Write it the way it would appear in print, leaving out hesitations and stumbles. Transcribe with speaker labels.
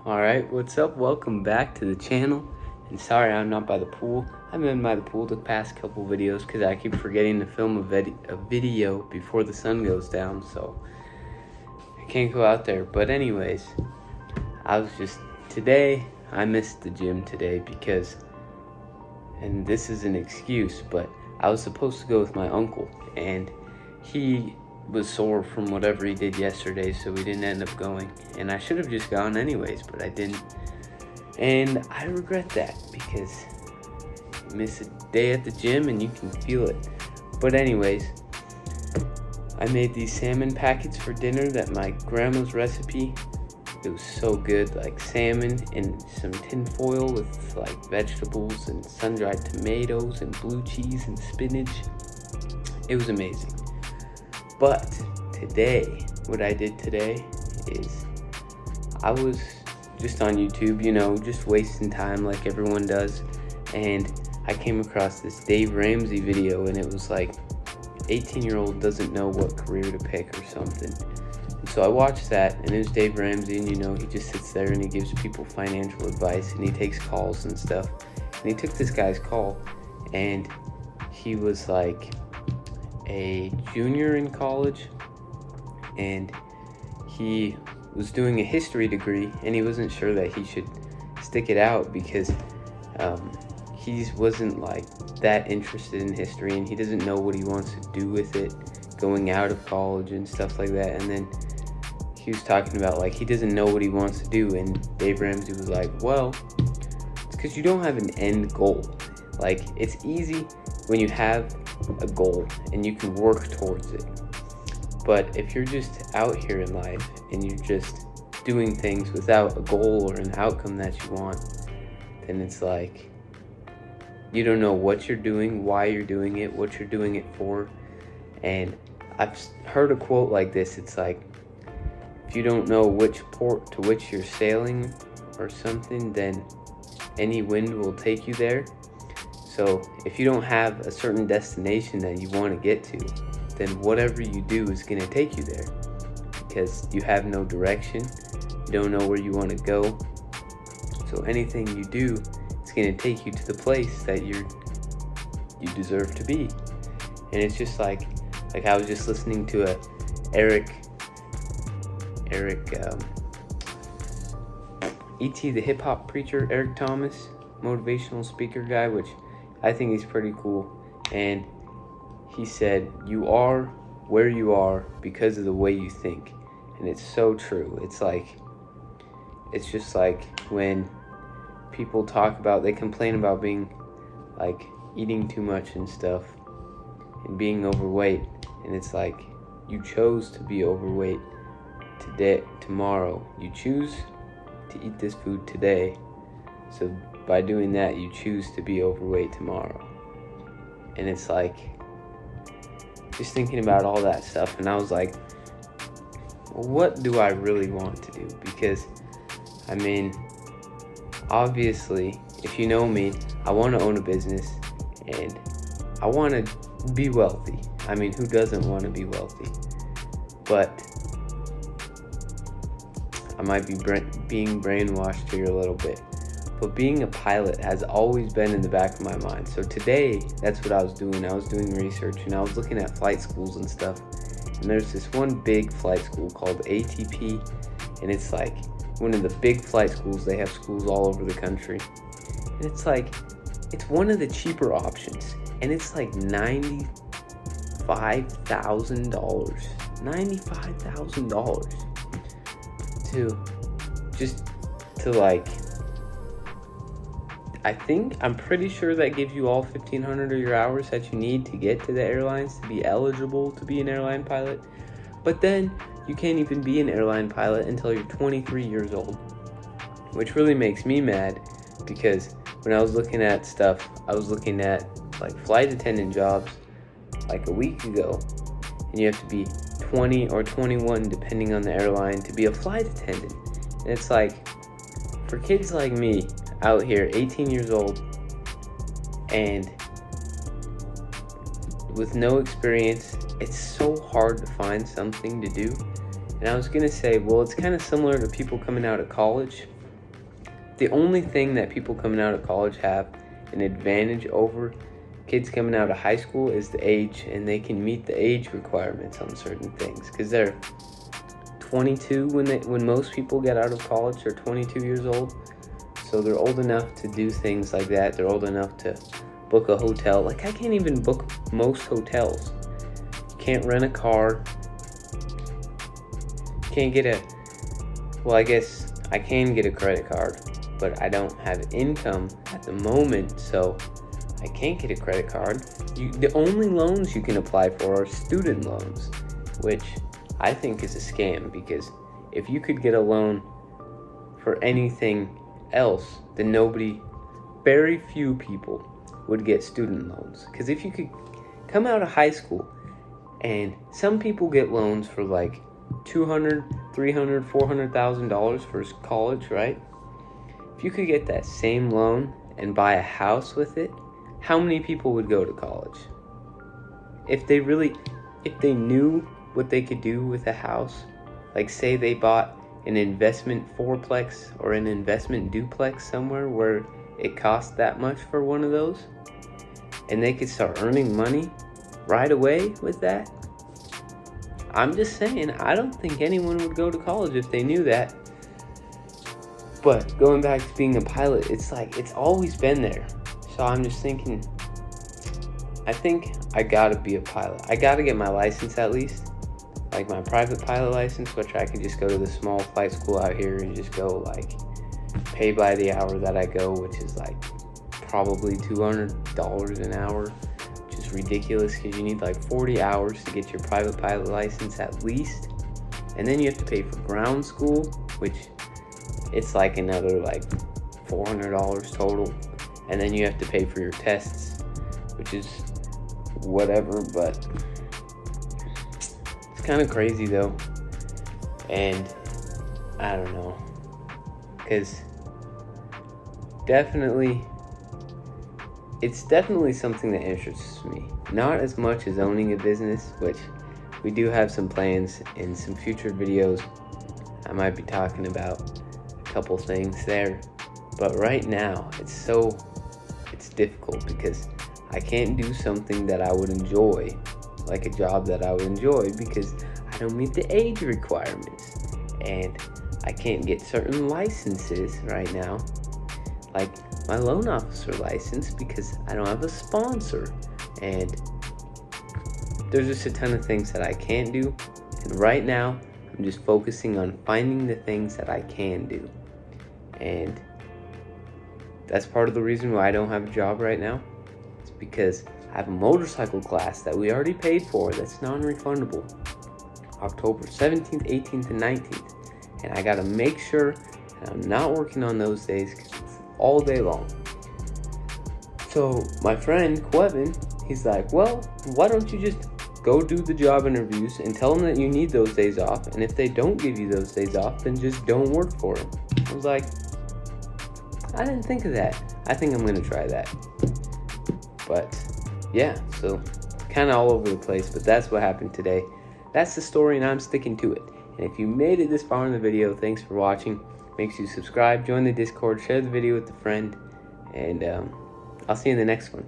Speaker 1: Alright, what's up? Welcome back to the channel. And sorry I'm not by the pool. I've been by the pool the past couple videos because I keep forgetting to film a video before the sun goes down, so I can't go out there. But anyways, today, I missed the gym today because, and this is an excuse, but I was supposed to go with my uncle, and he was sore from whatever he did yesterday, so we didn't end up going. And I should have just gone anyways, but I didn't. And I regret that because you miss a day at the gym and you can feel it. But anyways, I made these salmon packets for dinner that my grandma's recipe. It was so good, like salmon and some tin foil with like vegetables and sun-dried tomatoes and blue cheese and spinach. It was amazing. But today, what I did today is I was just on YouTube, just wasting time like everyone does. And I came across this Dave Ramsey video, and it was like 18-year-old doesn't know what career to pick or something. And so I watched that, and it was Dave Ramsey, and he just sits there and he gives people financial advice and he takes calls and stuff. And he took this guy's call, and he was like a junior in college, and he was doing a history degree, and he wasn't sure that he should stick it out because he wasn't like that interested in history, and he doesn't know what he wants to do with it going out of college and stuff like that. And then he was talking about like he doesn't know what he wants to do, and Dave Ramsey was like, well, it's because you don't have an end goal. Like, it's easy when you have a goal and you can work towards it, but if you're just out here in life and you're just doing things without a goal or an outcome that you want, then it's like you don't know what you're doing, why you're doing it, what you're doing it for. And I've heard a quote like this. It's like, if you don't know which port to which you're sailing or something, then any wind will take you there. So if you don't have a certain destination that you want to get to, then whatever you do is going to take you there because you have no direction. You don't know where you want to go. So anything you do is going to take you to the place that you deserve to be. And it's just like I was just listening to a E.T. the hip hop preacher, Eric Thomas, motivational speaker guy, which I think he's pretty cool. And he said, you are where you are because of the way you think. And it's so true. It's just like when people they complain about being like eating too much and stuff and being overweight. And it's like, you chose to be overweight tomorrow. You choose to eat this food today. So by doing that, you choose to be overweight tomorrow. And it's like, just thinking about all that stuff, and I was like, well, what do I really want to do? Because, obviously, if you know me, I want to own a business, and I want to be wealthy. Who doesn't want to be wealthy? But I might be being brainwashed here a little bit. But being a pilot has always been in the back of my mind. So today, that's what I was doing. I was doing research, and I was looking at flight schools and stuff. And there's this one big flight school called ATP, and it's like one of the big flight schools. They have schools all over the country. And it's like, it's one of the cheaper options. And it's like $95,000. $95,000 I'm pretty sure that gives you all 1,500 of your hours that you need to get to the airlines to be eligible to be an airline pilot. But then you can't even be an airline pilot until you're 23 years old, which really makes me mad because when I was looking at stuff, I was looking at like flight attendant jobs like a week ago, and you have to be 20 or 21 depending on the airline to be a flight attendant. And it's like, for kids like me out here, 18 years old, and with no experience, it's so hard to find something to do. And I was gonna say, well, it's kind of similar to people coming out of college The only thing that people coming out of college have an advantage over kids coming out of high school is the age, and they can meet the age requirements on certain things because they're 22 when most people get out of college. They're 22 years old, so they're old enough to do things like that. They're old enough to book a hotel. Like, I can't even book most hotels. Can't rent a car. Can't get well, I guess I can get a credit card, but I don't have income at the moment, so I can't get a credit card. The only loans you can apply for are student loans, which I think is a scam, because if you could get a loan for anything else, then very few people would get student loans. Because if you could come out of high school, and some people get loans for like $200,000, $300,000, $400,000 for college, right? If you could get that same loan and buy a house with it, how many people would go to college? If they knew what they could do with a house, like say they bought an investment fourplex or an investment duplex somewhere where it cost that much for one of those, and they could start earning money right away with that. I'm just saying, I don't think anyone would go to college if they knew that. But going back to being a pilot, it's like, it's always been there. So I'm just thinking, I think I gotta be a pilot. I gotta get my license at least, like my private pilot license, which I can just go to the small flight school out here and just go like pay by the hour that I go, which is like probably $200 an hour, which is ridiculous because you need like 40 hours to get your private pilot license at least. And then you have to pay for ground school, which it's like another like $400 total. And then you have to pay for your tests, which is whatever, but it's kind of crazy though. And I don't know, because it's definitely something that interests me. Not as much as owning a business, which we do have some plans in some future videos. I might be talking about a couple things there, but right now it's difficult because I can't do something that I would enjoy, like a job that I would enjoy, because I don't meet the age requirements, and I can't get certain licenses right now, like my loan officer license, because I don't have a sponsor, and there's just a ton of things that I can't do. And right now I'm just focusing on finding the things that I can do, and that's part of the reason why I don't have a job right now. It's because I have a motorcycle class that we already paid for that's non-refundable, October 17th, 18th, and 19th. And I gotta make sure that I'm not working on those days because it's all day long. So my friend Quevin, he's like, well, why don't you just go do the job interviews and tell them that you need those days off, and if they don't give you those days off, then just don't work for them. I was like, I didn't think of that. I think I'm gonna try that. But yeah, so kind of all over the place, but that's what happened today. That's the story, and I'm sticking to it. And if you made it this far in the video, thanks for watching. Make sure you subscribe, join the Discord, share the video with a friend, and I'll see you in the next one.